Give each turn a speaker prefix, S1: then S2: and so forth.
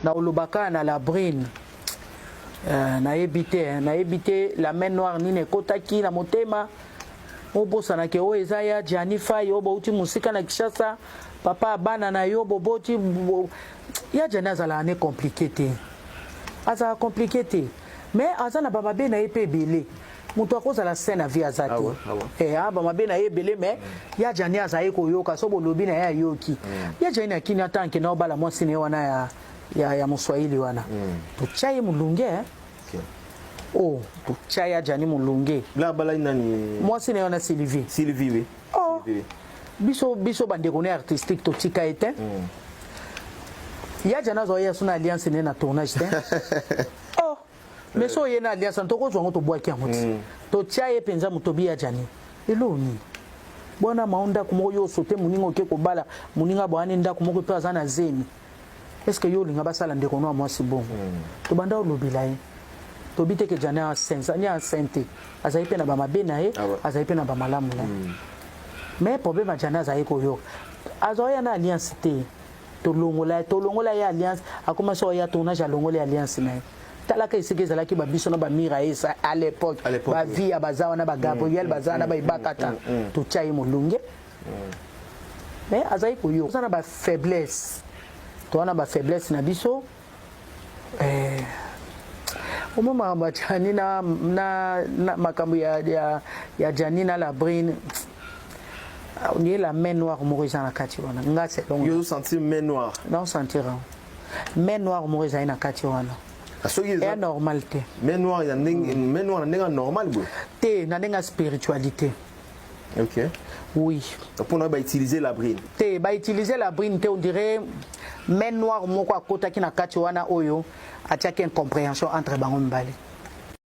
S1: na olobaka na la brine na évité la main noire ni ne kotaki na motema obosa na ke o ezaya Janifa yo bouti musika na Kishasa papa bana na yo boboti ya janaza la ne compliqué te aza compliqué te mais azana baba be na epe belé muto akoza la scène via azati baba be na ebele mais ya jani azaye ko yoka so bolobi na ya yoki ya jani na kina tanke na obala mwasi ne wana ya Mswahili wana tuchaye mulunge oh tuchaya jani mulunge
S2: la bala nani
S1: mwasi ne wana Sylvie
S2: oui
S1: oh biso bandeko ne artistique to tika ete ya jana zo ya suna alliance ne na tournage te oh mais so ye na alliance to ko zo to boaki amoti to chaye penza mutobi ya jani eloni bona maunda kumoyo sote muningo ke ko bala muninga bwana nda kumoko pe azana zemi est-ce que yo linga basala ndeko no mwasi bongo to banda olobila ye to bite ke jana sensa ni asente azaipe na ba mabena ye azaipe na ba malamu na mais problème jana azaiko yo azoya na alliance te to longola ya alliance a commencé à tournage à longola alliance na talaka isike zalaki ba biso na ba mira esa à l'époque ba via bazawa na ba Gabriel bazawa na ba ibakata to chai mulunge mais azaiko yo ça na ba faiblesse to na ba faiblesse na biso umama machani na makambo ya Janina la brine on est la main noire Maurice na kati wana nga c'est donc
S2: yo sentir main noire
S1: non sentir main noire Maurice na kati wana c'est normalité
S2: main noire ya main noire na normal bo
S1: te na ndenga spiritualité
S2: OK
S1: oui
S2: pour nous utiliser la brine
S1: te ba utiliser la brine te on dirait main noire moko akota ki na kati wana oyo atiaki incompréhension entre bango mbali